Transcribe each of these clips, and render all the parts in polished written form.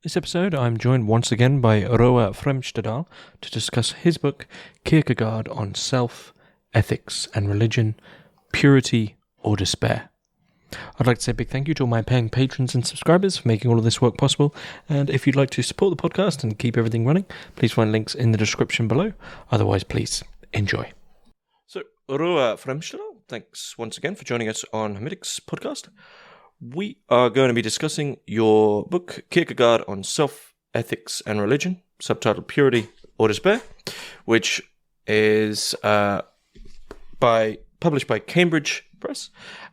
This episode, I'm joined once again by Roe Fremstedal to discuss his book, Kierkegaard on Self, Ethics and Religion, Purity or Despair. I'd like to say a big thank you to all my paying patrons and subscribers for making all of this work possible, and if you'd like to support the podcast and keep everything running, please find links in the description below. Otherwise, please enjoy. So, Roe Fremstedal, thanks once again for joining us on Hermitix podcast. We are going to be discussing your book, Kierkegaard on Self, Ethics and Religion, subtitled Purity or Despair, which is published by Cambridge Press.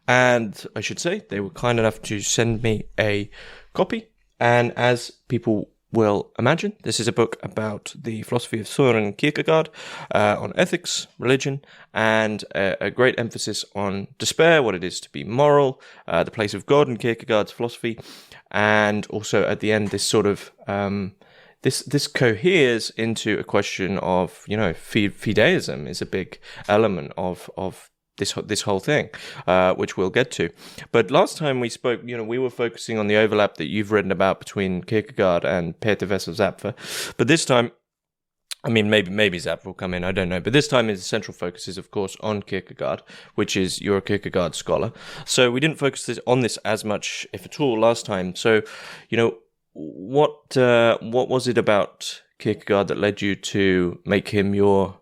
And I should say, they were kind enough to send me a copy. And as people will imagine, this is a book about the philosophy of Søren Kierkegaard on ethics, religion, and a great emphasis on despair, what it is to be moral, the place of God in Kierkegaard's philosophy, and also at the end, this sort of this coheres into a question of, you know, Fideism is a big element of this whole thing, which we'll get to. But last time we spoke, you know, we were focusing on the overlap that you've written about between Kierkegaard and Peter Wessel-Zapffe. But this time, I mean, maybe Zapffe will come in, I don't know. But this time the central focus is, of course, on Kierkegaard, which is you're a Kierkegaard scholar. So we didn't focus on this as much, if at all, last time. So, you know, what was it about Kierkegaard that led you to make him your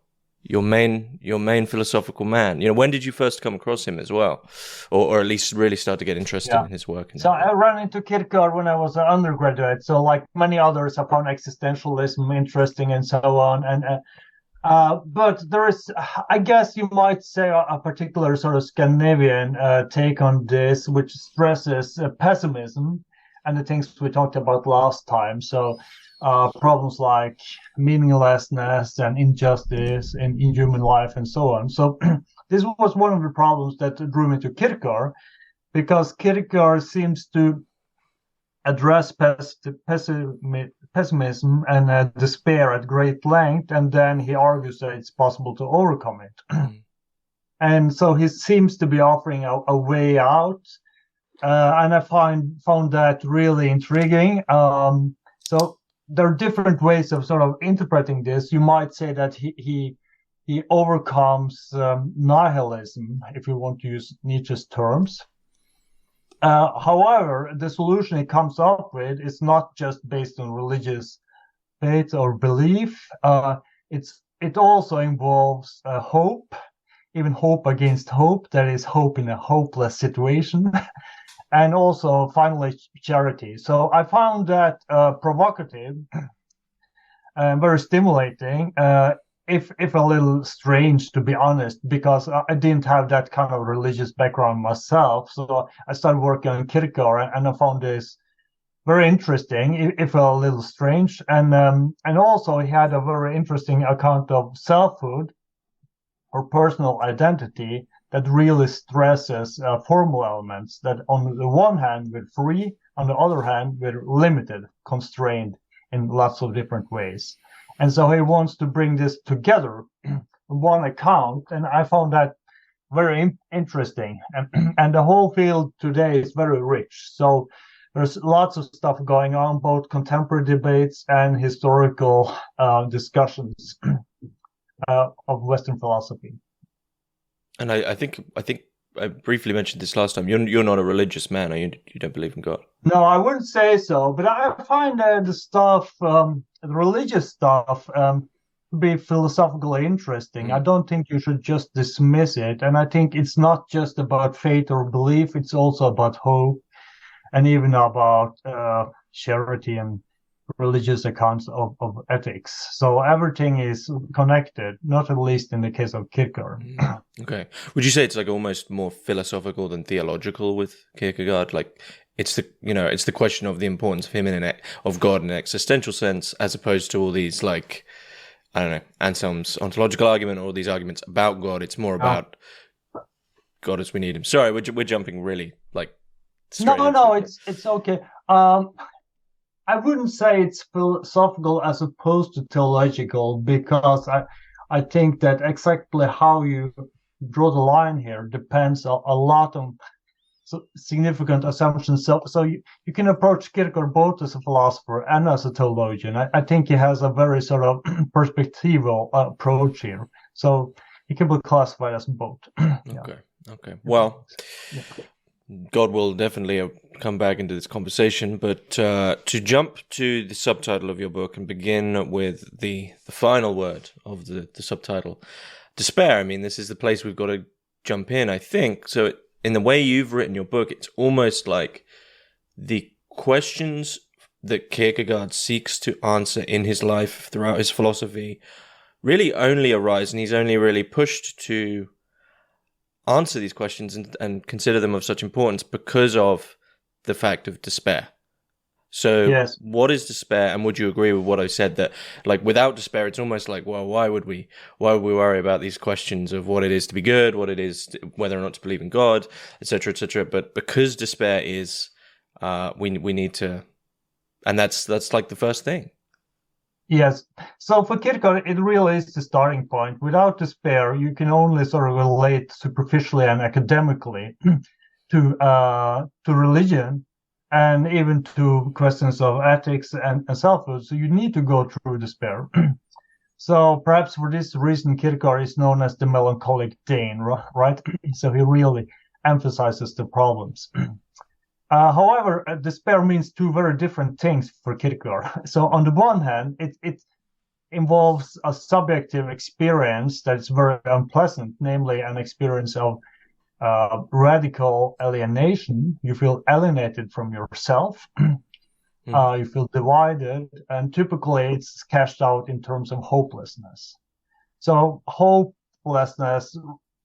main philosophical man? You know, when did you first come across him as well, or at least really start to get interested in his work? So I ran into Kierkegaard when I was an undergraduate. So like many others, I found existentialism interesting and so on. But there is, I guess you might say, a particular sort of Scandinavian take on this, which stresses pessimism and the things we talked about last time. So problems like meaninglessness and injustice in human life and so on. So this was one of the problems that drew me to Kierkegaard, because Kierkegaard seems to address pessimism and despair at great length, and then he argues that it's possible to overcome it. And so he seems to be offering a way out, and I found that really intriguing. So there are different ways of sort of interpreting this. You might say that he overcomes nihilism, if you want to use Nietzsche's terms. However, the solution he comes up with is not just based on religious faith or belief. It also involves hope, even hope against hope. That is hope in a hopeless situation. And also, finally, charity. So I found that provocative and very stimulating, if a little strange, to be honest, because I didn't have that kind of religious background myself. So I started working on Kierkegaard, and I found this very interesting, if a little strange. And also, he had a very interesting account of selfhood or personal identity that really stresses formal elements that on the one hand we're free, on the other hand we're limited, constrained in lots of different ways. And so he wants to bring this together in one account, and I found that very interesting. And the whole field today is very rich. So there's lots of stuff going on, both contemporary debates and historical discussions of Western philosophy. And I think I briefly mentioned this last time. You're not a religious man, are you? You don't believe in God? No, I wouldn't say so. But I find the stuff, the religious stuff, to be philosophically interesting. I don't think you should just dismiss it. And I think it's not just about faith or belief. It's also about hope, and even about charity and religious accounts of ethics. So everything is connected, not at least in the case of Kierkegaard. Okay. Would you say it's like almost more philosophical than theological with Kierkegaard? Like it's the question of the importance of him of God in an existential sense, as opposed to all these, like, I don't know, Anselm's ontological argument or all these arguments about God. It's more about God as we need him. Sorry, we're jumping really like straight. No, it's okay. I wouldn't say it's philosophical as opposed to theological, because I think that exactly how you draw the line here depends a lot on significant assumptions. So you can approach Kierkegaard both as a philosopher and as a theologian. I think he has a very sort of perspectival approach here. So he can be classified as both. Okay. Well, God will definitely come back into this conversation, but to jump to the subtitle of your book and begin with the final word of the subtitle, despair. I mean, this is the place we've got to jump in, I think. So in the way you've written your book, it's almost like the questions that Kierkegaard seeks to answer in his life throughout his philosophy really only arise, and he's only really pushed to answer these questions and consider them of such importance because of the fact of despair. So yes. What is despair? And would you agree with what I said, that like without despair, it's almost like, well, why would we worry about these questions of what it is to be good, what it is, whether or not to believe in God, etc., etc. But because despair is, we need to, and that's like the first thing. Yes. So for Kierkegaard, it really is the starting point. Without despair, you can only sort of relate superficially and academically to religion and even to questions of ethics and selfhood. So you need to go through despair. So perhaps for this reason, Kierkegaard is known as the melancholic Dane, right? So he really emphasizes the problems. However, despair means two very different things for Kierkegaard. So on the one hand, it involves a subjective experience that is very unpleasant, namely an experience of radical alienation. You feel alienated from yourself. You feel divided, and typically it's cashed out in terms of hopelessness. So hopelessness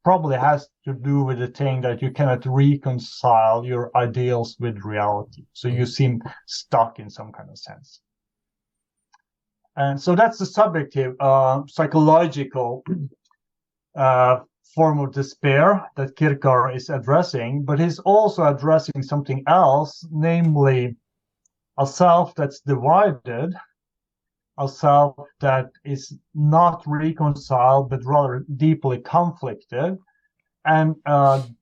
probably has to do with the thing that you cannot reconcile your ideals with reality. So you seem stuck in some kind of sense. And so that's the subjective, psychological form of despair that Kierkegaard is addressing, but he's also addressing something else, namely a self that's divided, a self that is not reconciled, but rather deeply conflicted. And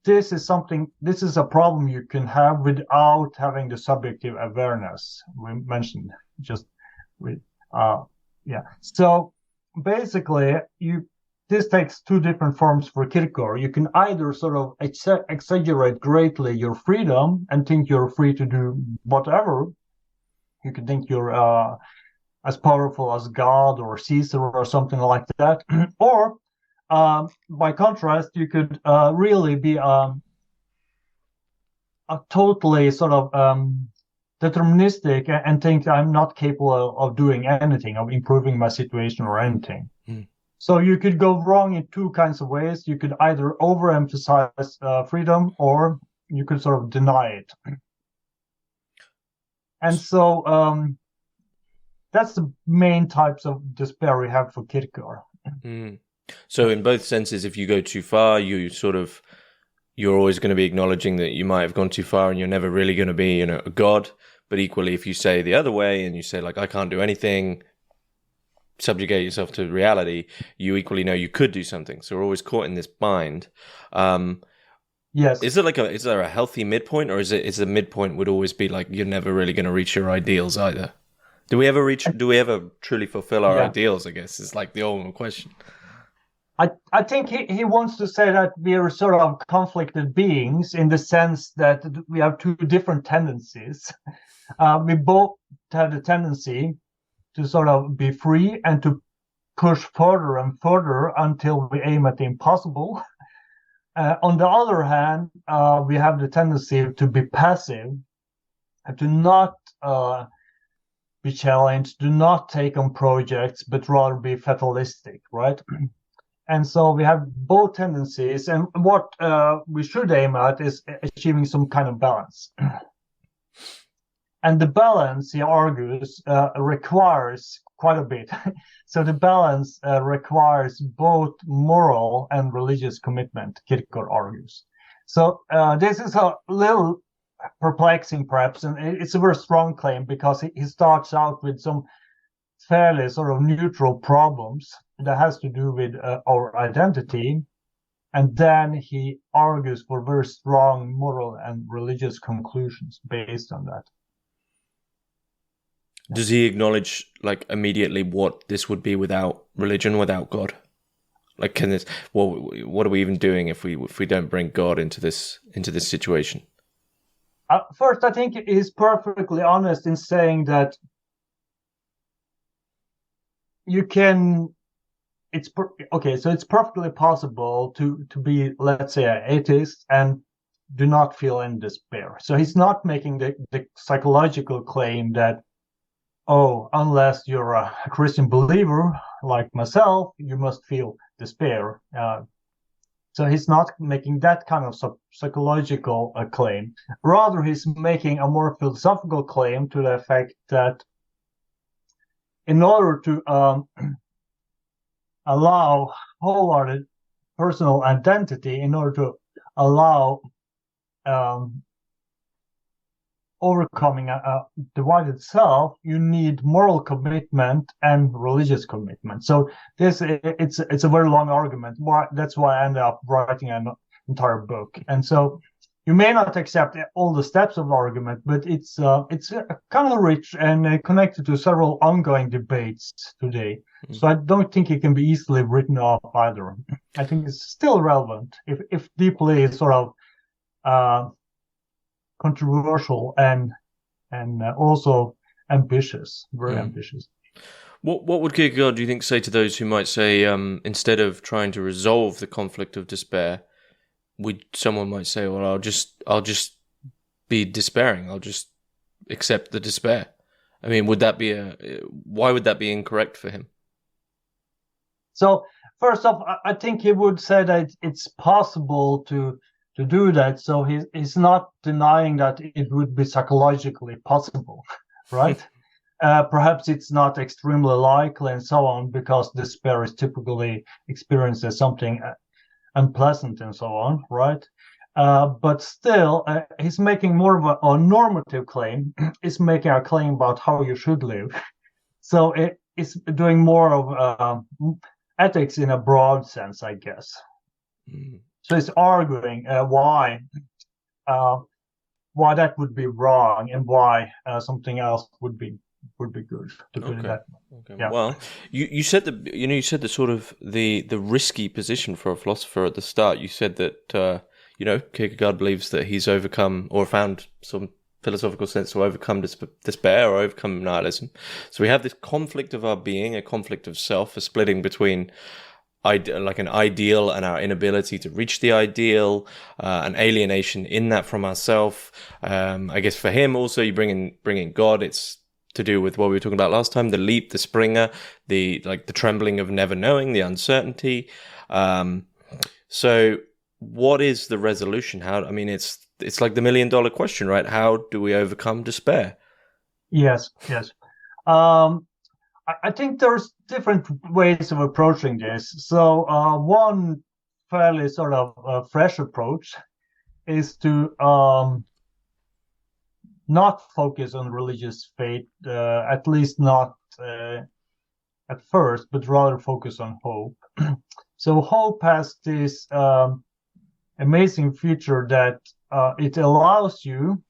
this is a problem you can have without having the subjective awareness we mentioned just with, So basically, this takes two different forms for Kierkegaard. You can either sort of exaggerate greatly your freedom and think you're free to do whatever. You can think you're as powerful as God or Caesar or something like that. Or, by contrast, you could really be a totally sort of deterministic and think I'm not capable of doing anything, of improving my situation or anything. So you could go wrong in two kinds of ways. You could either overemphasize freedom, or you could sort of deny it. And so that's the main types of despair we have for Kierkegaard. So in both senses, if you go too far, you're always going to be acknowledging that you might have gone too far and you're never really going to be, a god. But equally, if you say the other way and you say, like, I can't do anything, subjugate yourself to reality, you equally know you could do something. So we're always caught in this bind. Yes. Is there a healthy midpoint, or is the midpoint would always be like you're never really going to reach your ideals either? Do we ever truly fulfill our ideals, I guess, is like the ultimate question. I think he wants to say that we are sort of conflicted beings in the sense that we have two different tendencies. We both have the tendency to sort of be free and to push further and further until we aim at the impossible. On the other hand, we have the tendency to be passive, to not be challenged, do not take on projects, but rather be fatalistic, right? And so we have both tendencies, and what we should aim at is achieving some kind of balance. And the balance, he argues, requires quite a bit. So the balance requires both moral and religious commitment, Kierkegaard argues. So this is a little perplexing, perhaps, and it's a very strong claim because he starts out with some fairly sort of neutral problems that has to do with our identity. and then he argues for very strong moral and religious conclusions based on that. Does he acknowledge, like, immediately what this would be without religion, without God? Like, can this? Well, what are we even doing if we don't bring God into this situation? First, I think he's perfectly honest in saying that you can. So it's perfectly possible to be, let's say, an atheist and do not feel any despair. So he's not making the psychological claim that, oh, unless you're a Christian believer like myself, you must feel despair. So he's not making that kind of psychological claim. Rather, he's making a more philosophical claim to the effect that in order to allow wholehearted personal identity, in order to allow overcoming a divided self, you need moral commitment and religious commitment. So it's a very long argument. That's why I ended up writing an entire book. And so you may not accept all the steps of the argument, but it's kind of rich and connected to several ongoing debates today. Mm-hmm. So I don't think it can be easily written off either. I think it's still relevant, if deeply sort of controversial and also ambitious, very ambitious. What would Kierkegaard, do you think, say to those who might say, instead of trying to resolve the conflict of despair, someone might say, well, I'll just be despairing. I'll just accept the despair. I mean, why would that be incorrect for him? So first off, I think he would say that it's possible to do that. So he's not denying that it would be psychologically possible, right? Perhaps it's not extremely likely and so on, because despair is typically experienced as something unpleasant and so on, right? But still, he's making more of a normative claim. He's making a claim about how you should live. So it's doing more of ethics in a broad sense, I guess. Mm. So it's arguing why that would be wrong and why something else would be good. To put it that way. Okay. Yeah. Well, you said the sort of the risky position for a philosopher at the start. You said that Kierkegaard believes that he's overcome or found some philosophical sense to overcome despair or overcome nihilism. So we have this conflict of our being, a conflict of self, a splitting between like an ideal and our inability to reach the ideal, an alienation in that from ourself. I guess for him also, you bring in God. It's to do with what we were talking about last time: the leap, the springer, the trembling of never knowing, the uncertainty. So, what is the resolution? It's like the $1 million question, right? How do we overcome despair? Yes. I think there's different ways of approaching this. So one fairly sort of fresh approach is to not focus on religious faith, at least not at first, but rather focus on hope. So hope has this amazing feature that it allows you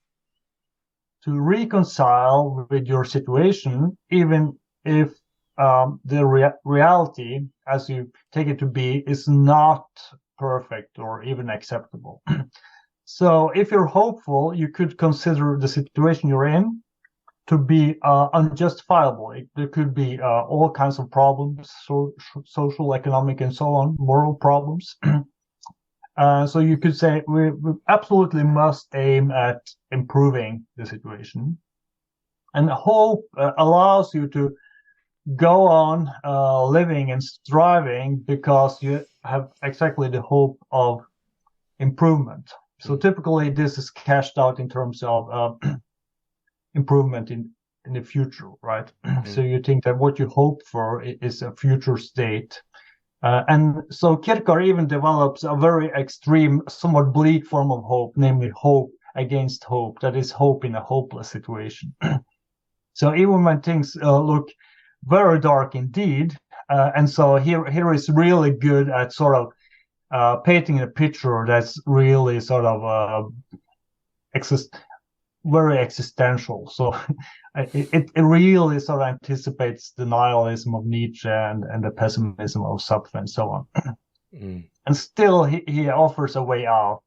to reconcile with your situation, even if the reality, as you take it to be, is not perfect or even acceptable. So if you're hopeful, you could consider the situation you're in to be unjustifiable. There could be all kinds of problems, social, economic, and so on, moral problems. So you could say we absolutely must aim at improving the situation. And hope allows you to go on living and striving because you have exactly the hope of improvement. So typically this is cashed out in terms of improvement in the future, right? Mm-hmm. So you think that what you hope for is a future state. And so Kierkegaard even develops a very extreme, somewhat bleak form of hope, namely hope against hope. That is hope in a hopeless situation. So even when things look very dark indeed, and so here is really good at sort of painting a picture that's really sort of very existential. So it really sort of anticipates the nihilism of Nietzsche and the pessimism of Sartre and so on. And still he offers a way out.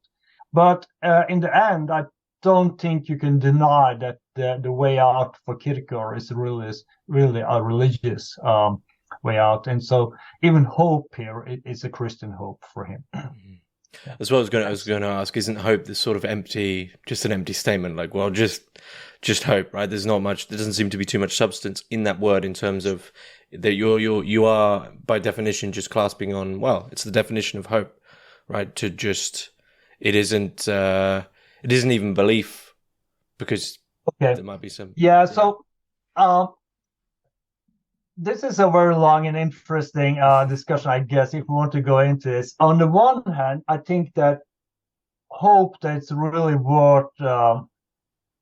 But in the end, I don't think you can deny that the way out for Kierkegaard is really a religious way out. And so even hope here is a Christian hope for him. That's what I was going to ask. Isn't hope this sort of just an empty statement? Like, well, just hope, right? There's not much. There doesn't seem to be too much substance in that word in terms of that you are by definition just clasping on. Well, it's the definition of hope, right? It isn't even belief, because there might be some. Yeah. So, this is a very long and interesting discussion, I guess, if we want to go into this. On the one hand, I think that hope that's really worth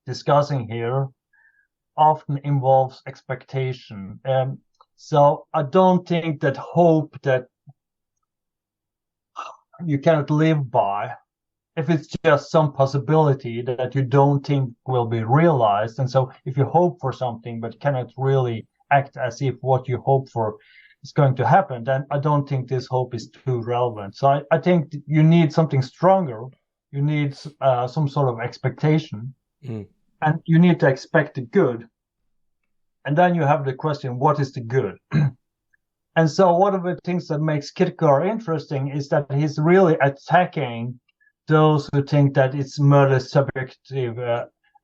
discussing here often involves expectation. So I don't think that hope that you cannot live by, if it's just some possibility that you don't think will be realized. And so if you hope for something but cannot really act as if what you hope for is going to happen, then I don't think this hope is too relevant. So I think you need something stronger. You need some sort of expectation, and you need to expect the good. And then you have the question, what is the good? And so one of the things that makes Kierkegaard interesting is that he's really attacking those who think that it's merely subjective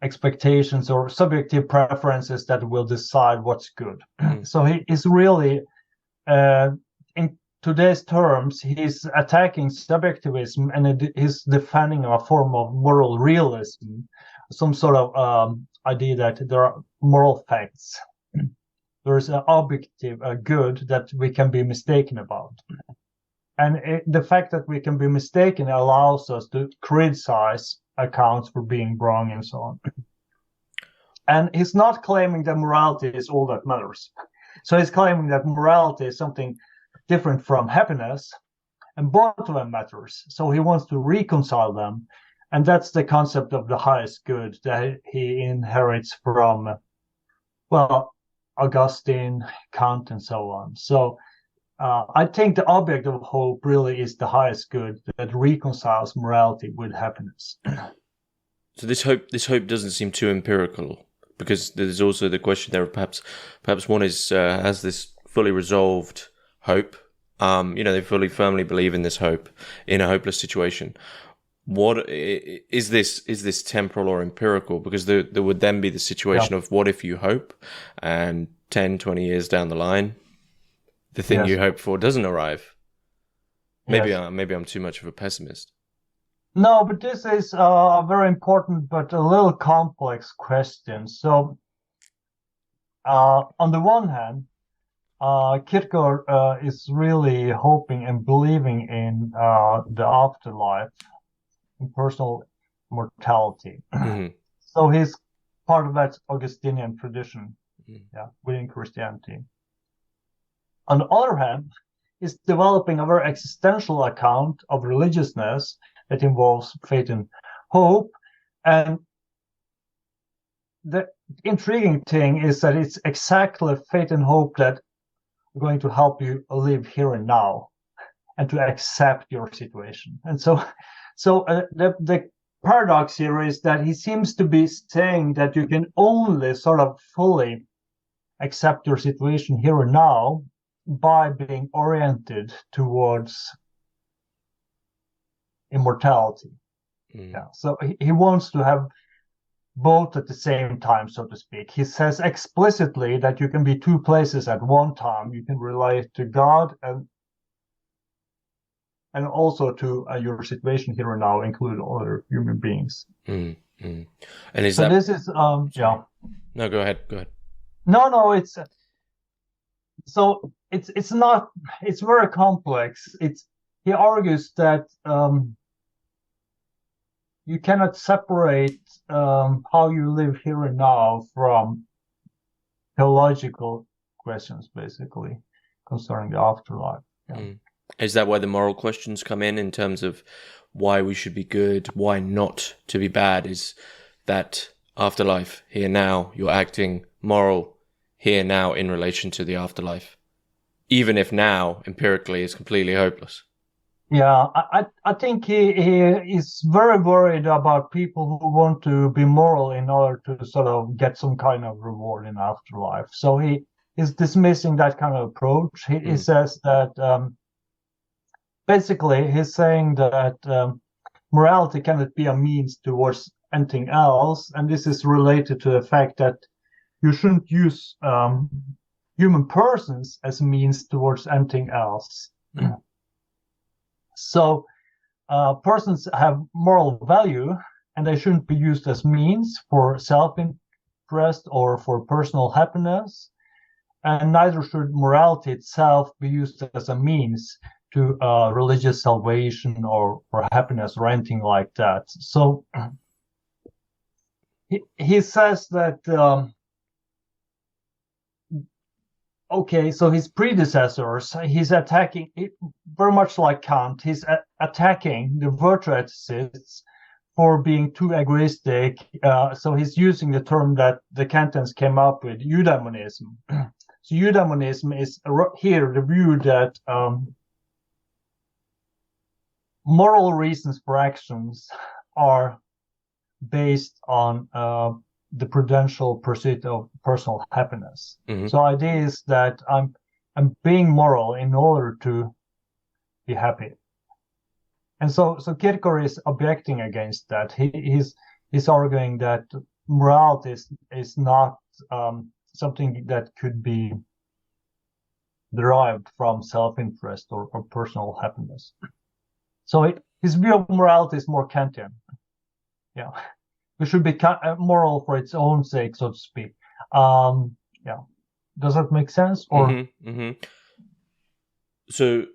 expectations or subjective preferences that will decide what's good. So he is really, in today's terms, he's attacking subjectivism, and he's defending a form of moral realism, some sort of idea that there are moral facts. There's an objective good that we can be mistaken about. And the fact that we can be mistaken allows us to criticize accounts for being wrong and so on. And he's not claiming that morality is all that matters. So he's claiming that morality is something different from happiness, and both of them matters. So he wants to reconcile them. And that's the concept of the highest good that he inherits from, well, Augustine, Kant, and so on. So I think the object of hope really is the highest good that reconciles morality with happiness. So this hope doesn't seem too empirical, because there's also the question there of perhaps one is has this fully resolved hope. They fully firmly believe in this hope in a hopeless situation. What is this? Is this temporal or empirical? Because there would then be the situation of what if you hope, and 10, 20 years down the line, the thing you hope for doesn't arrive. Maybe I'm too much of a pessimist. No, but this is a very important but a little complex question. So, on the one hand, Kierkegaard is really hoping and believing in the afterlife, in personal mortality. So he's part of that Augustinian tradition, within Christianity. On the other hand, he's developing a very existential account of religiousness that involves faith and hope. And the intriguing thing is that it's exactly faith and hope that are going to help you live here and now and to accept your situation. And so the paradox here is that he seems to be saying that you can only sort of fully accept your situation here and now by being oriented towards immortality. So he wants to have both at the same time, so to speak. He says explicitly that you can be two places at one time. You can relate to God and also to your situation here and now, include other human beings. And is so that... this is No, go ahead. No, it's so it's not. It's very complex. He argues that you cannot separate how you live here and now from theological questions, basically, concerning the afterlife. Is that where the moral questions come in terms of why we should be good, why not to be bad? Is that afterlife, here now, you're acting moral here now in relation to the afterlife, even if now, empirically, is completely hopeless? Yeah, I think he is very worried about people who want to be moral in order to sort of get some kind of reward in afterlife. So he is dismissing that kind of approach. He says that basically he's saying that morality cannot be a means towards anything else, and this is related to the fact that you shouldn't use human persons as means towards anything else. So persons have moral value, and they shouldn't be used as means for self-interest or for personal happiness. And neither should morality itself be used as a means to religious salvation or happiness or anything like that. So he says that, okay, so his predecessors, he's attacking, very much like Kant, he's attacking the virtue ethicists for being too egoistic. So he's using the term that the Kantians came up with, eudaimonism. So eudaimonism is here the view that moral reasons for actions are based on the prudential pursuit of personal happiness. Mm-hmm. So idea is that I'm being moral in order to be happy. And so Kierkegaard is objecting against that. He's arguing that morality is not something that could be derived from self-interest or personal happiness. So his view of morality is more Kantian. Yeah, we should be moral for its own sake, so to speak. Yeah, does that make sense? Or So,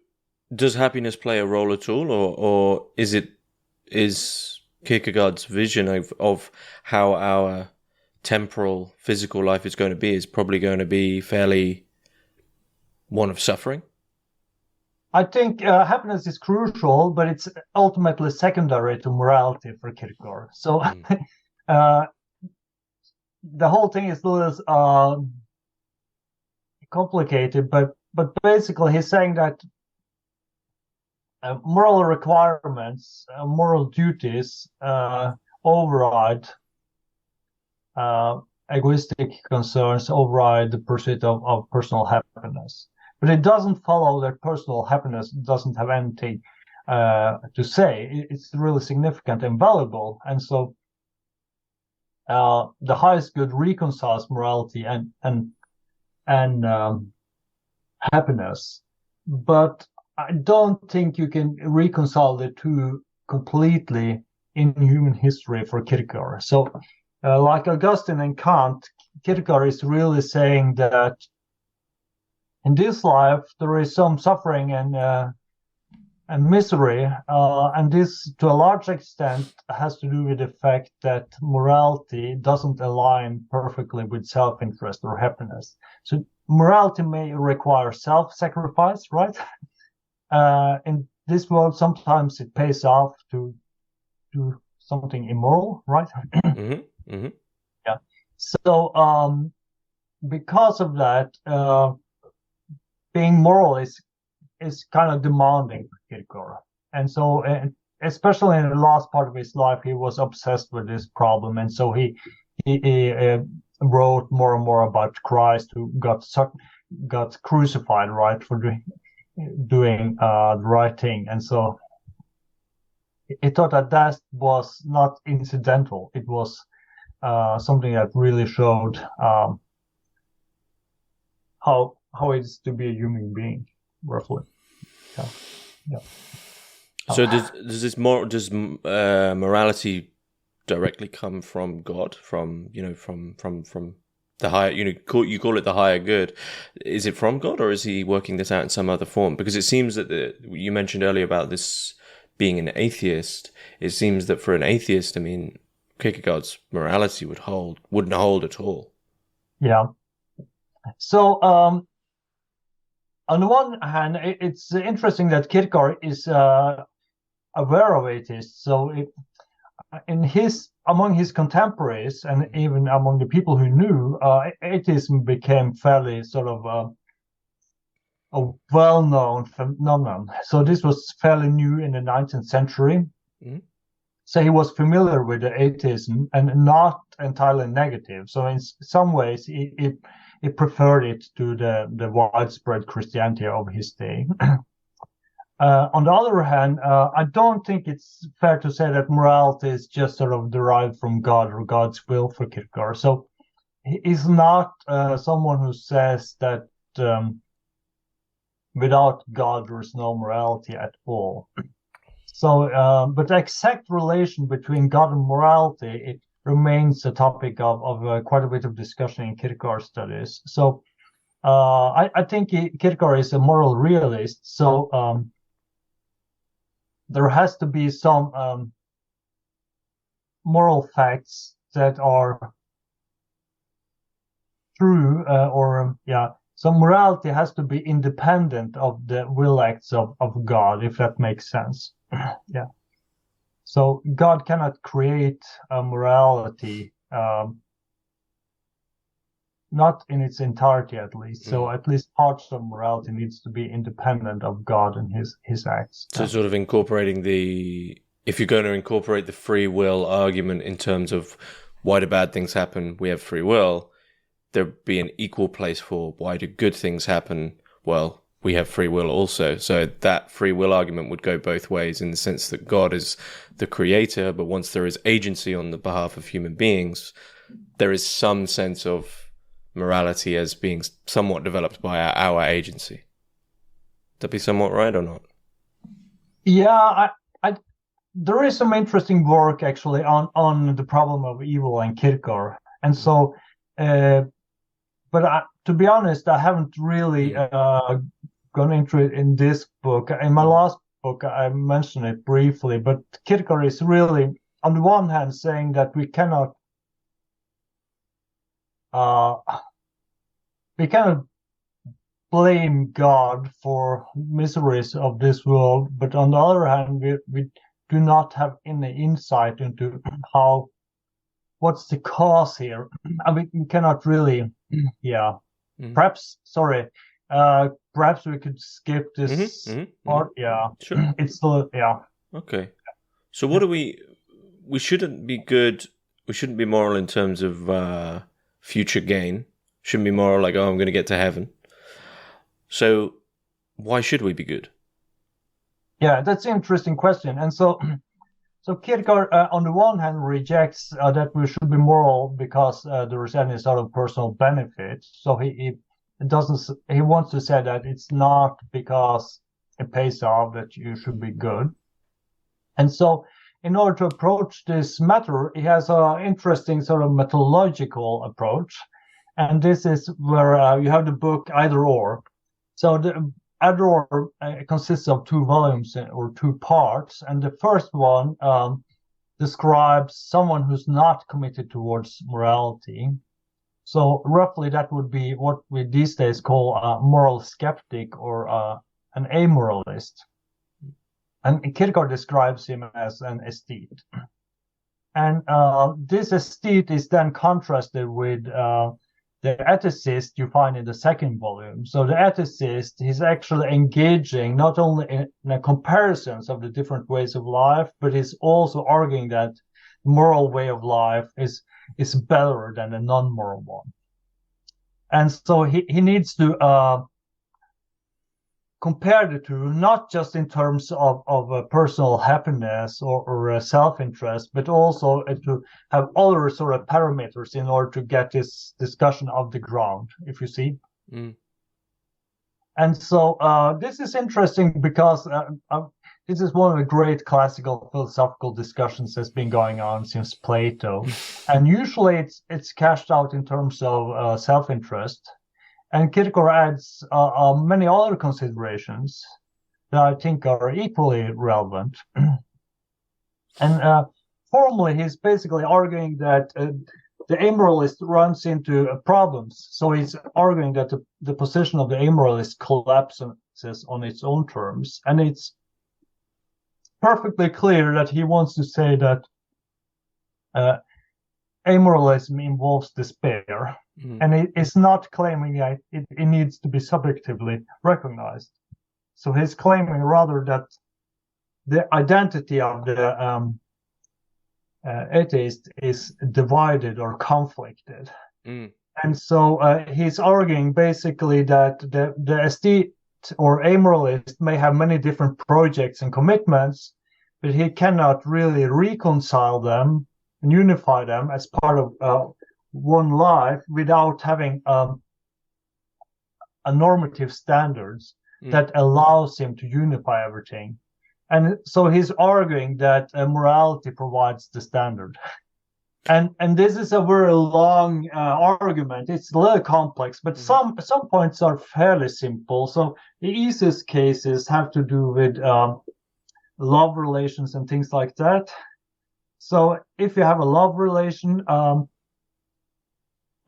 does happiness play a role at all, or is Kierkegaard's vision of how our temporal physical life is going to be is probably going to be fairly one of suffering? I think happiness is crucial, but it's ultimately secondary to morality for Kierkegaard. So the whole thing is a little complicated, but basically he's saying that moral requirements, moral duties override egoistic concerns, override the pursuit of personal happiness. But it doesn't follow that personal happiness doesn't have anything to say. It's really significant and valuable. And so the highest good reconciles morality and happiness. But I don't think you can reconcile the two completely in human history for Kierkegaard. So like Augustine and Kant, Kierkegaard is really saying that in this life, there is some suffering and misery, and this, to a large extent, has to do with the fact that morality doesn't align perfectly with self-interest or happiness. So morality may require self-sacrifice, right? In this world, sometimes it pays off to do something immoral, right? Mm-hmm. Mm-hmm. Yeah. So because of that, being moral is kind of demanding for Kierkegaard. And so, especially in the last part of his life, he was obsessed with this problem. And so he wrote more and more about Christ, who got crucified, right, for doing the right thing. And so he thought that was not incidental. It was something that really showed how it is to be a human being, roughly. Yeah. So does morality directly come from God, from the higher, you call it the higher good? Is it from God, or is he working this out in some other form? Because it seems that you mentioned earlier about this being an atheist. It seems that for an atheist, I mean, Kierkegaard's morality wouldn't hold at all. Yeah. So on the one hand, it's interesting that Kierkegaard is aware of atheists. So among his contemporaries and even among the people who knew, atheism became fairly sort of a well-known phenomenon. So this was fairly new in the 19th century. Mm-hmm. So he was familiar with the atheism and not entirely negative. So in some ways, he preferred it to the widespread Christianity of his day. On the other hand, I don't think it's fair to say that morality is just sort of derived from God or God's will for Kierkegaard. So he's not someone who says that without God there is no morality at all. So, but the exact relation between God and morality, it remains a topic of quite a bit of discussion in Kierkegaard studies. So I think Kierkegaard is a moral realist. So there has to be some moral facts that are true, so morality has to be independent of the will acts of God, if that makes sense. Yeah. So God cannot create a morality, not in its entirety at least. So at least parts of morality needs to be independent of God and his acts. So sort of incorporating if you're going to incorporate the free will argument in terms of why do bad things happen, we have free will, there'd be an equal place for why do good things happen, well, we have free will also. So that free will argument would go both ways in the sense that God is the creator, but once there is agency on the behalf of human beings, there is some sense of morality as being somewhat developed by our agency. Would that be somewhat right or not? Yeah, there is some interesting work actually on the problem of evil and Kierkegaard. And so, but to be honest, I haven't really gone into it in this book. In my last book, I mentioned it briefly, but Kierkegaard is really, on the one hand, saying that we cannot blame God for miseries of this world, but on the other hand, we do not have any insight into what's the cause here. I mean, we cannot really, perhaps we could skip this part. Yeah, sure. It's still, Okay. So what we shouldn't be good, we shouldn't be moral in terms of future gain. Shouldn't be moral like, I'm going to get to heaven. So why should we be good? Yeah, that's an interesting question. And so Kierkegaard, on the one hand, rejects that we should be moral because there is any sort of personal benefit. So he wants to say that it's not because it pays off that you should be good. And so in order to approach this matter, he has an interesting sort of methodological approach. And this is where you have the book Either Or. So the Either Or consists of 2 volumes or 2 parts. And the first one describes someone who's not committed towards morality. So roughly that would be what we these days call a moral skeptic or an amoralist. And Kierkegaard describes him as an aesthete. And this aesthete is then contrasted with the ethicist you find in the second volume. So the ethicist is actually engaging not only in the comparisons of the different ways of life, but is also arguing that the moral way of life is better than the non-moral one. And so he needs to compare the two, not just in terms of personal happiness or self-interest, but also to have other sort of parameters in order to get this discussion off the ground, if you see. And so this is interesting because this is one of the great classical philosophical discussions that's been going on since Plato. And usually it's cashed out in terms of self-interest. And Kierkegaard adds many other considerations that I think are equally relevant. And formally, he's basically arguing that the amoralist runs into problems. So he's arguing that the position of the amoralist collapses on its own terms. And it's perfectly clear that he wants to say that amoralism involves despair. And it's not claiming that it needs to be subjectively recognized. So he's claiming rather that the identity of the atheist is divided or conflicted. And so he's arguing basically that the aesthete or amoralist may have many different projects and commitments, but he cannot really reconcile them and unify them as part of one life without having a normative standards that allows him to unify everything. And so he's arguing that morality provides the standard. And this is a very long argument. It's a little complex, but some points are fairly simple. So the easiest cases have to do with love relations and things like that. So if you have a love relation, on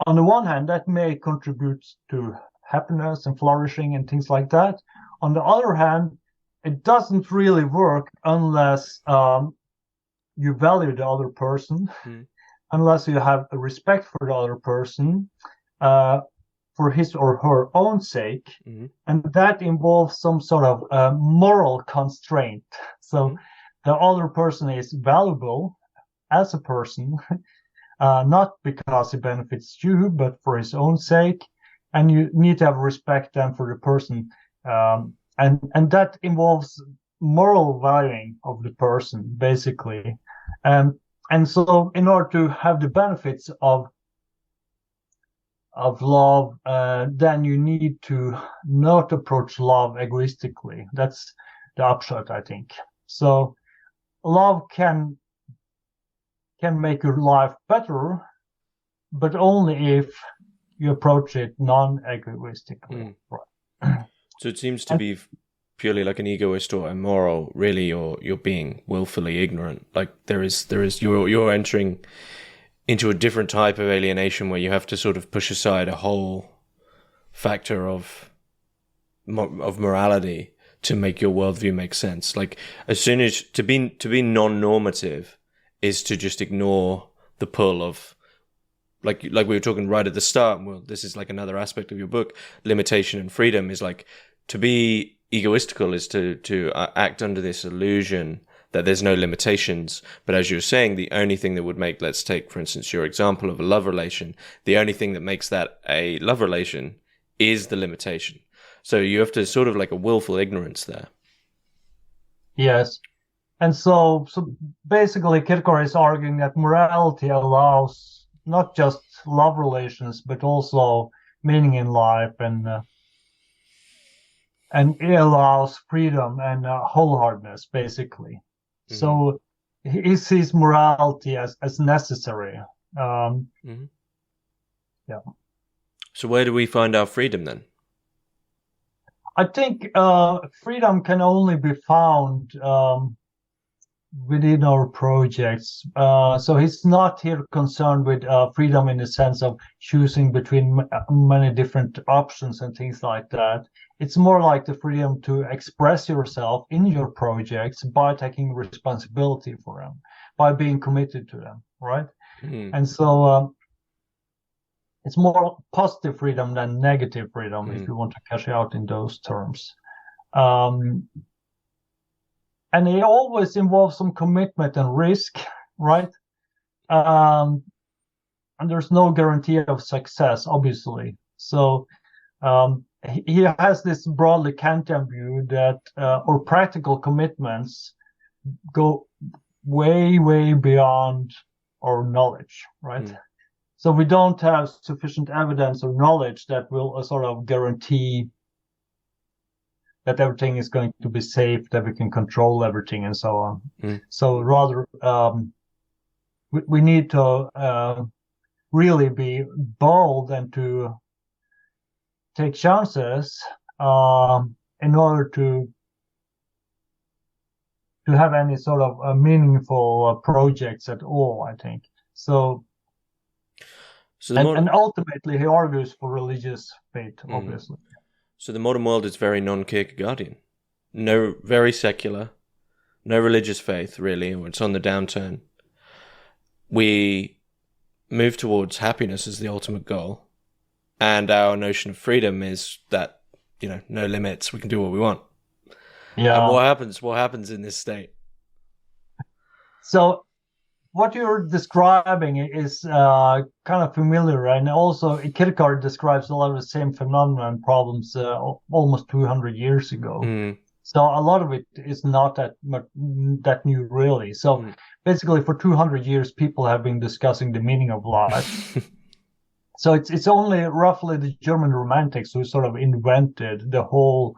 the one hand, that may contribute to happiness and flourishing and things like that. On the other hand, it doesn't really work unless you value the other person, unless you have a respect for the other person for his or her own sake. And that involves some sort of moral constraint. So the other person is valuable as a person, not because he benefits you, but for his own sake. And you need to have respect then for the person. And that involves moral valuing of the person, basically. And so in order to have the benefits of love, then you need to not approach love egoistically. That's the upshot, I think. So love can make your life better, but only if you approach it non-egoistically. Right. So it seems to be purely like an egoist or immoral. Really, you're being willfully ignorant. Like there is you're entering into a different type of alienation where you have to sort of push aside a whole factor of morality to make your worldview make sense. Like as soon as to be non-normative is to just ignore the pull of like we were talking right at the start. Well, this is like another aspect of your book. Limitation and freedom is like to be egoistical is to act under this illusion that there's no limitations. But as you're saying, the only thing that would make, let's take, for instance, your example of a love relation, the only thing that makes that a love relation is the limitation. So you have to sort of like a willful ignorance there. Yes. And so basically Kierkegaard is arguing that morality allows not just love relations, but also meaning in life, and it allows freedom and wholeheartedness, basically. So he sees morality as necessary. Yeah. So where do we find our freedom then? I think freedom can only be found within our projects. So he's not here concerned with freedom in the sense of choosing between many different options and things like that. It's more like the freedom to express yourself in your projects by taking responsibility for them, by being committed to them, right? And so it's more positive freedom than negative freedom, if you want to cash out in those terms. And it always involves some commitment and risk, right? And there's no guarantee of success, obviously. So he has this broadly Kantian view that our practical commitments go way, way beyond our knowledge, right? So we don't have sufficient evidence or knowledge that will sort of guarantee that everything is going to be safe, that we can control everything, and so on. So rather, we need to really be bold and to take chances in order to have any sort of meaningful projects at all, I think. So So and ultimately he argues for religious faith, obviously. So the modern world is very non-Kierkegaardian. No, very secular. No religious faith, really, or it's on the downturn. We move towards happiness as the ultimate goal. And our notion of freedom is that, no limits, we can do what we want. Yeah. And what happens in this state? So what you're describing is kind of familiar, and also Kierkegaard describes a lot of the same phenomena and problems almost 200 years ago. So a lot of it is not that new, really. So basically, for 200 years, people have been discussing the meaning of life. So it's only roughly the German Romantics who sort of invented the whole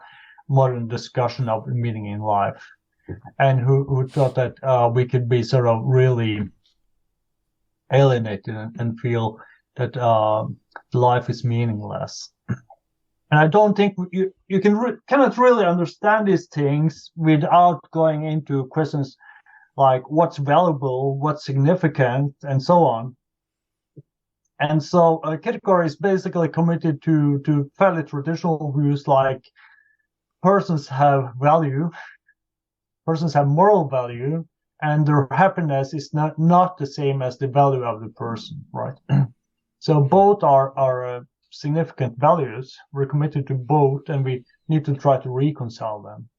modern discussion of meaning in life, and who thought that we could be sort of really alienated and feel that life is meaningless. And I don't think you cannot really understand these things without going into questions like what's valuable, what's significant, and so on. And so Kierkegaard is basically committed to fairly traditional views like persons have value, persons have moral value, and their happiness is not the same as the value of the person, right? So both are significant values. We're committed to both, and we need to try to reconcile them.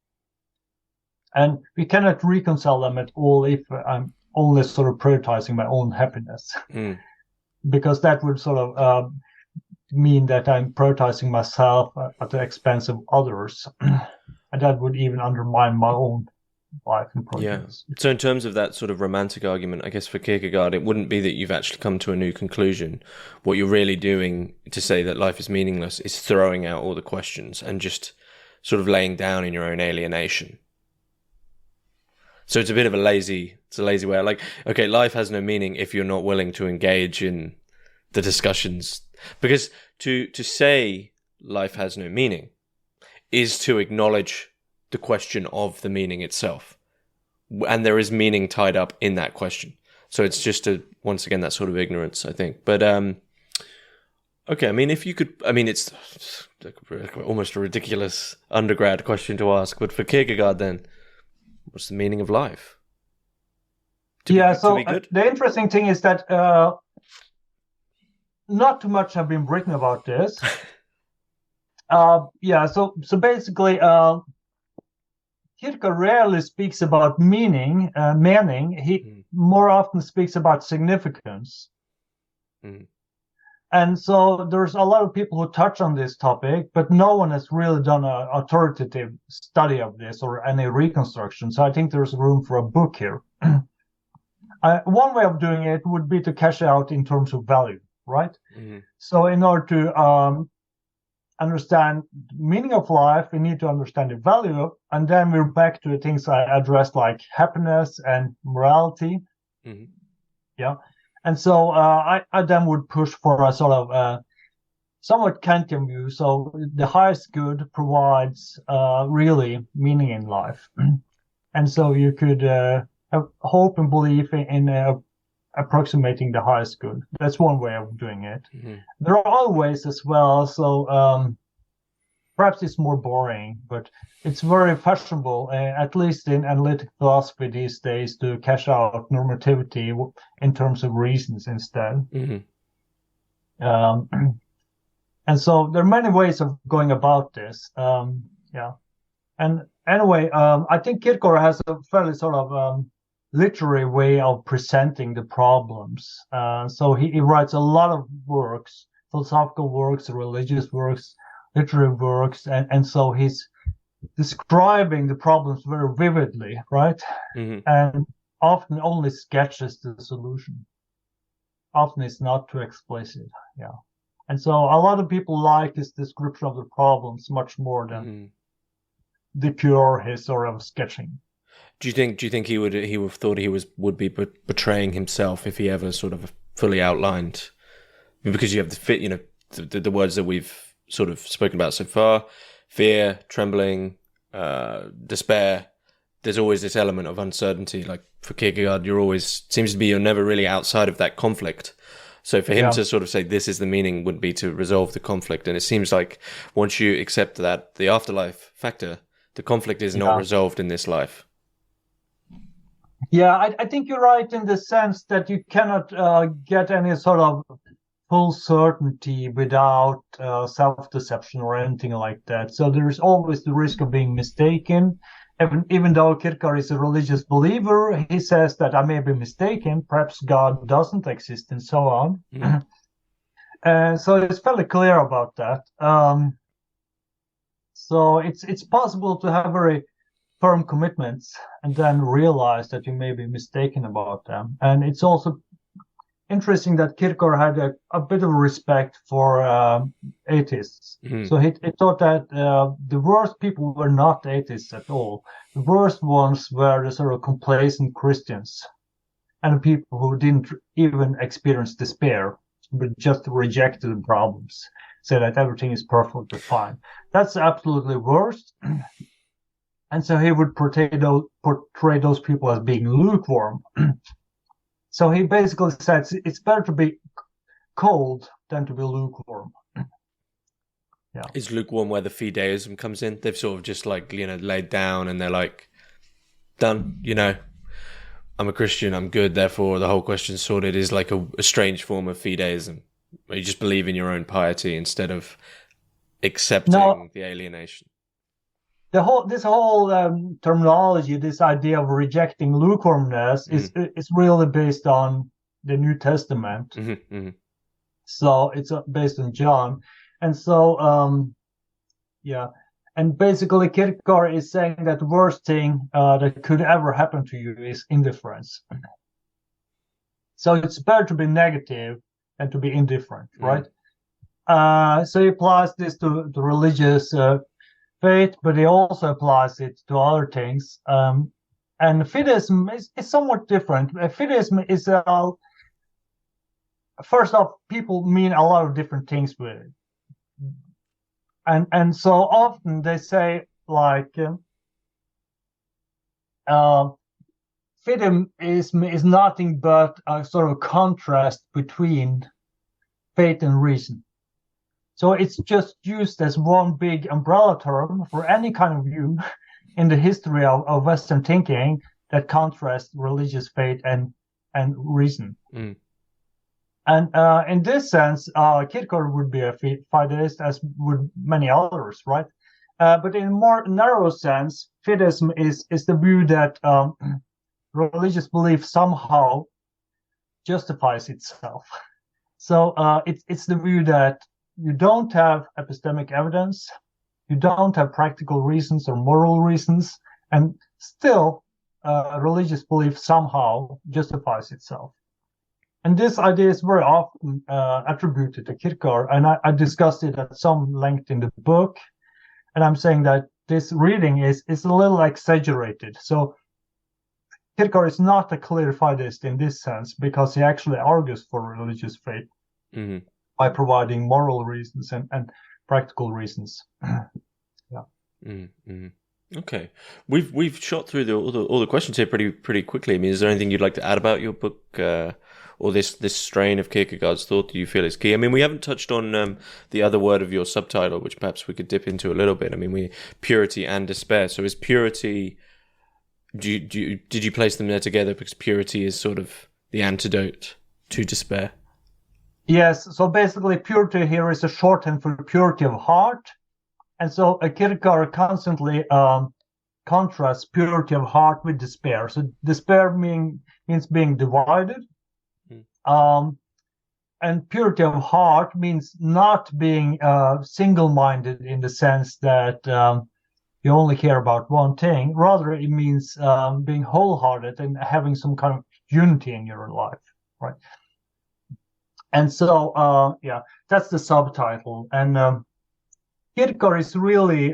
And we cannot reconcile them at all if I'm only sort of prioritizing my own happiness. Because that would sort of mean that I'm prioritizing myself at the expense of others. And that would even undermine my own life and projects. Yeah. So in terms of that sort of romantic argument, I guess for Kierkegaard, it wouldn't be that you've actually come to a new conclusion. What you're really doing to say that life is meaningless is throwing out all the questions and just sort of laying down in your own alienation. So it's a bit of a lazy way. Like, okay, life has no meaning if you're not willing to engage in the discussions. Because to say life has no meaning is to acknowledge the question of the meaning itself. And there is meaning tied up in that question. So it's just once again, that sort of ignorance, I think. But, okay, I mean, if you could, I mean, it's almost a ridiculous undergrad question to ask, but for Kierkegaard then, what's the meaning of life? The interesting thing is that not too much have been written about this. So basically, Kierkegaard rarely speaks about meaning. He more often speaks about significance. And so there's a lot of people who touch on this topic, but no one has really done an authoritative study of this or any reconstruction. So I think there's room for a book here. One way of doing it would be to cash out in terms of value, right? So in order to understand the meaning of life, we need to understand the value, and then we're back to the things I addressed, like happiness and morality. Yeah. And so I then would push for a sort of somewhat Kantian view. So the highest good provides really meaning in life. And so you could have hope and belief in approximating the highest good. That's one way of doing it. There are other ways as well. So perhaps it's more boring, but it's very fashionable, at least in analytic philosophy these days, to cash out normativity in terms of reasons instead. And so there are many ways of going about this. And anyway, I think Kierkegaard has a fairly sort of literary way of presenting the problems. So he writes a lot of works, philosophical works, religious works, literary works, and so he's describing the problems very vividly, right? And often only sketches the solution. Often it's not too explicit, And so a lot of people like his description of the problems much more than the pure his sort of sketching. Do you think he would have thought he would be betraying himself if he ever sort of fully outlined? Because you have the words that we've sort of spoken about so far: fear, trembling, despair. There's always this element of uncertainty. Like for Kierkegaard, you're never really outside of that conflict. So for him to sort of say this is the meaning would be to resolve the conflict. And it seems like once you accept that the afterlife factor, the conflict is not resolved in this life. Yeah, I think you're right in the sense that you cannot get any sort of full certainty without self-deception or anything like that. So there's always the risk of being mistaken. Even though Kierkegaard is a religious believer, he says that I may be mistaken. Perhaps God doesn't exist, and so on. Mm-hmm. So it's fairly clear about that. So it's possible to have very firm commitments and then realize that you may be mistaken about them. And it's also interesting that Kierkegaard had a bit of respect for atheists. Mm-hmm. So he thought that the worst people were not atheists at all. The worst ones were the sort of complacent Christians and people who didn't even experience despair, but just rejected the problems, say that everything is perfectly fine. That's absolutely worst. And so he would portray those people as being lukewarm. So he basically said it's better to be cold than to be lukewarm. Yeah. Is lukewarm where the Fideism comes in? They've sort of just like, laid down and they're like, done, I'm a Christian, I'm good, therefore the whole question's sorted, is like a strange form of Fideism, where you just believe in your own piety instead of accepting the alienation. This whole terminology, this idea of rejecting lukewarmness, is really based on the New Testament. Mm-hmm, mm-hmm. So it's based on John, and so and basically Kierkegaard is saying that the worst thing that could ever happen to you is indifference. So it's better to be negative than to be indifferent, right? So he applies this to religious faith, but he also applies it to other things. And Fideism is somewhat different. Fideism is, first off, people mean a lot of different things with it. And so often they say, like, Fideism is nothing but a sort of contrast between faith and reason. So it's just used as one big umbrella term for any kind of view in the history of Western thinking that contrasts religious faith and reason. Mm. And in this sense, Kierkegaard would be a Fideist, as would many others, right? But in a more narrow sense, Fideism is the view that religious belief somehow justifies itself. So it's the view that you don't have epistemic evidence, you don't have practical reasons or moral reasons, and still religious belief somehow justifies itself. And this idea is very often attributed to Kierkegaard, and I discussed it at some length in the book, and I'm saying that this reading is a little exaggerated. So Kierkegaard is not a clear Fideist in this sense, because he actually argues for religious faith. Mm-hmm. By providing moral reasons and practical reasons. Yeah. Mm-hmm. Okay, we've shot through all the questions here pretty quickly. I mean, is there anything you'd like to add about your book or this strain of Kierkegaard's thought that you feel is key? I mean, we haven't touched on the other word of your subtitle, which perhaps we could dip into a little bit. I mean, purity and despair. So is purity? Did you place them there together because purity is sort of the antidote to despair? Yes, so basically purity here is a shorthand for purity of heart. And so Kierkegaard constantly contrasts purity of heart with despair. So despair means being divided. And purity of heart means not being single-minded in the sense that you only care about one thing. Rather, it means being wholehearted and having some kind of unity in your life, right? And so, that's the subtitle. And Kierkegaard is really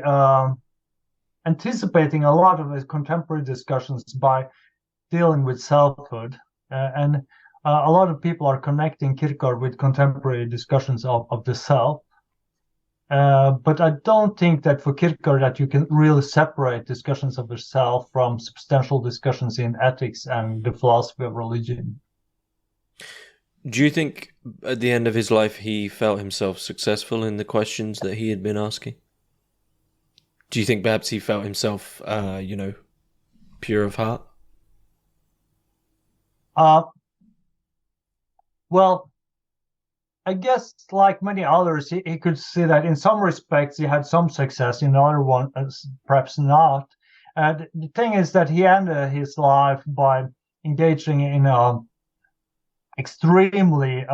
anticipating a lot of his contemporary discussions by dealing with selfhood. And a lot of people are connecting Kierkegaard with contemporary discussions of the self. But I don't think that for Kierkegaard that you can really separate discussions of the self from substantial discussions in ethics and the philosophy of religion. Do you think at the end of his life he felt himself successful in the questions that he had been asking? Do you think perhaps he felt himself, pure of heart? Uh, well, I guess like many others, he could see that in some respects he had some success, in other ones perhaps not. And the thing is that he ended his life by engaging in a extremely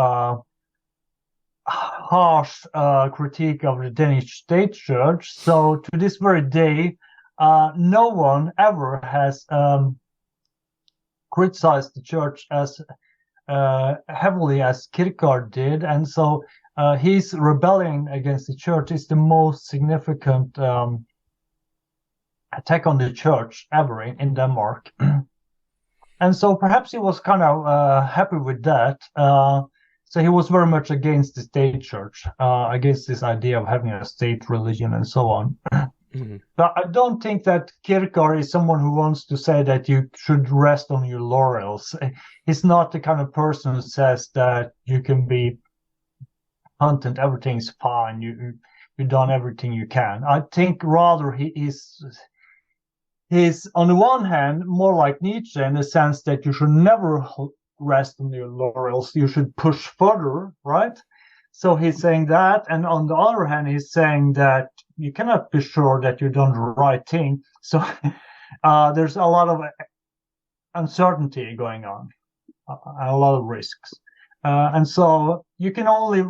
harsh critique of the Danish state church. So to this very day, no one ever has criticized the church as heavily as Kierkegaard did, and so his rebellion against the church is the most significant attack on the church ever in Denmark. And so perhaps he was kind of happy with that. So he was very much against the state church, against this idea of having a state religion and so on. Mm-hmm. But I don't think that Kierkegaard is someone who wants to say that you should rest on your laurels. He's not the kind of person who says that you can be content, everything's fine, you've done everything you can. I think rather he's on the one hand more like Nietzsche in the sense that you should never rest on your laurels, you should push further, right? So he's saying that, and on the other hand, he's saying that you cannot be sure that you've done the right thing. So there's a lot of uncertainty going on, and a lot of risks, and so you can only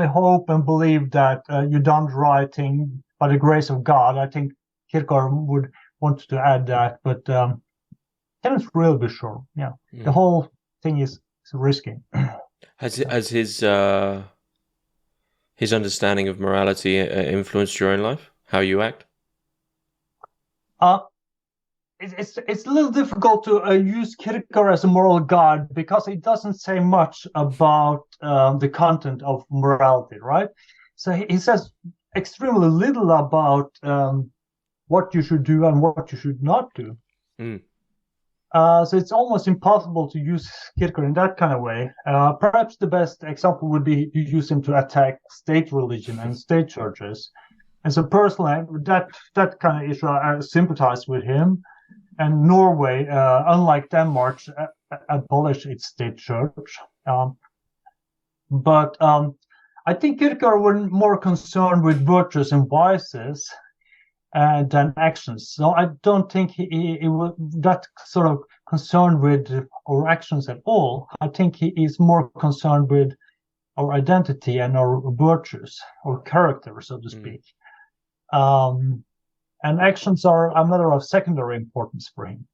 hope and believe that you've done the right thing by the grace of God. I think Kierkegaard would want to add that, but can't really be sure. Yeah, the whole thing is risky. Has his understanding of morality influenced your own life, how you act? It's a little difficult to use Kierkegaard as a moral guide because he doesn't say much about the content of morality, right? So he says extremely little about what you should do and what you should not do. So it's almost impossible to use Kierkegaard in that kind of way. Perhaps the best example would be to use him to attack state religion and state churches. And so personally, that kind of issue, I sympathize with him. And Norway, unlike Denmark, abolished its state church. But I think Kierkegaard was more concerned with virtues and vices than actions. So I don't think he was that sort of concerned with our actions at all. I think he is more concerned with our identity and our virtues, or character, so to speak. And actions are a matter of secondary importance for him.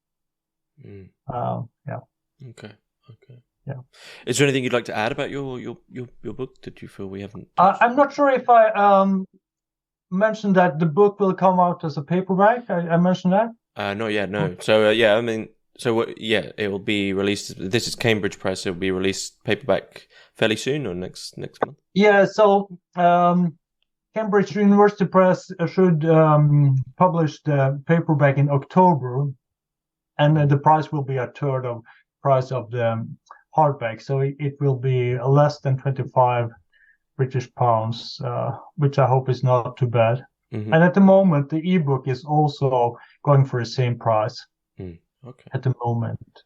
Yeah. Okay. Yeah. Is there anything you'd like to add about your book that you feel we haven't? I'm not sure if I mentioned that the book will come out as a paperback. I mentioned that. Not yet. No. So it will be released. This is Cambridge Press. It will be released paperback fairly soon, or next month. Yeah. So Cambridge University Press should publish the paperback in October, and the price will be a third of price of the hardback. So it will be less than 25 British pounds, which I hope is not too bad. Mm-hmm. And at the moment, the ebook is also going for the same price. Okay. At the moment.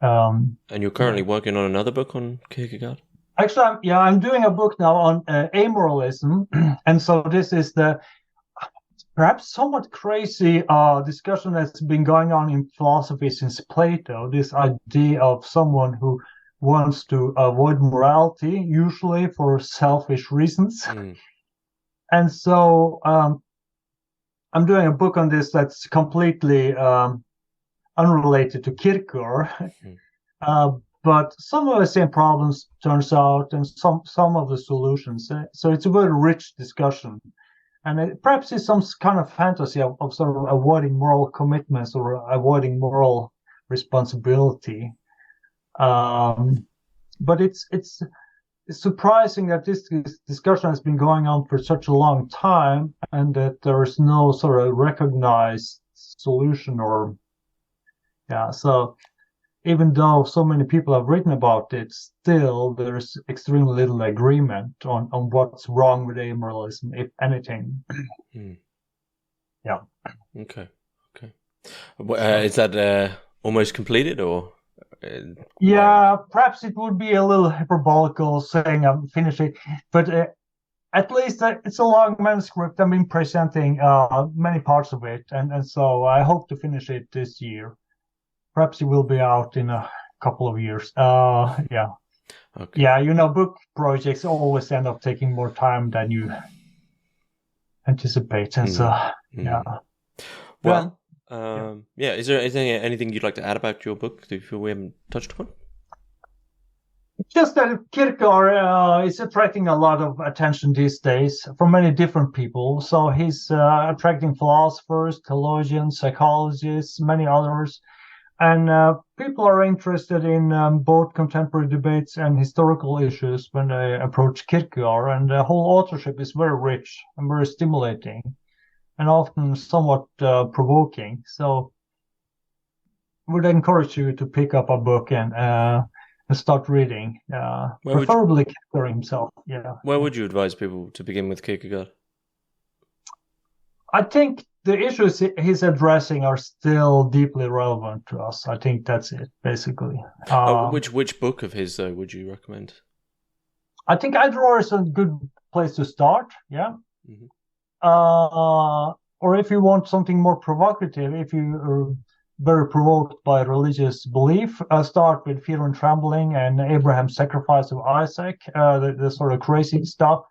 And you're currently working on another book on Kierkegaard? Actually, I'm doing a book now on amoralism, and so this is the perhaps somewhat crazy discussion that's been going on in philosophy since Plato. This idea of someone who wants to avoid morality, usually for selfish reasons. And so I'm doing a book on this that's completely unrelated to Kierkegaard. But some of the same problems turns out, and some of the solutions. So it's a very rich discussion. And it perhaps is some kind of fantasy of sort of avoiding moral commitments or avoiding moral responsibility. But it's surprising that this discussion has been going on for such a long time, and that there is no sort of recognized solution so even though so many people have written about it, still there's extremely little agreement on what's wrong with amoralism, if anything. Yeah. Okay. Is that almost completed, or? Yeah, perhaps it would be a little hyperbolical saying I'm finishing, but at least it's a long manuscript. I've been presenting many parts of it, and so I hope to finish it this year. Perhaps it will be out in a couple of years. Yeah. Okay. Yeah, book projects always end up taking more time than you anticipate, and so yeah. Well, is there anything you'd like to add about your book that you feel we haven't touched upon? Just that Kierkegaard is attracting a lot of attention these days from many different people. So he's attracting philosophers, theologians, psychologists, many others. And people are interested in both contemporary debates and historical issues when they approach Kierkegaard. And the whole authorship is very rich and very stimulating and often somewhat provoking. So I would encourage you to pick up a book and start reading, preferably Kierkegaard himself. Yeah. Where would you advise people to begin with Kierkegaard? I think the issues he's addressing are still deeply relevant to us. I think that's it, basically. Which book of his, though, would you recommend? I think Idler is a good place to start, yeah. Mm-hmm. Or if you want something more provocative, if you are very provoked by religious belief, start with Fear and Trembling and Abraham's Sacrifice of Isaac, the sort of crazy stuff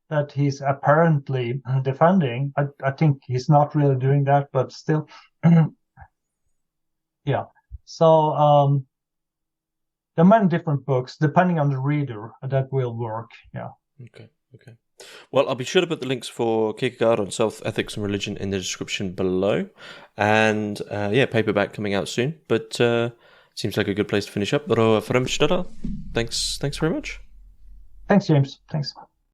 that he's apparently defending. I think he's not really doing that, but still. Yeah. So there are many different books, depending on the reader, that will work. Yeah. Okay. Well, I'll be sure to put the links for Kierkegaard on Self, Ethics and Religion in the description below. And paperback coming out soon. But seems like a good place to finish up. Roe Fremstedal, thanks very much. Thanks, James. Thanks.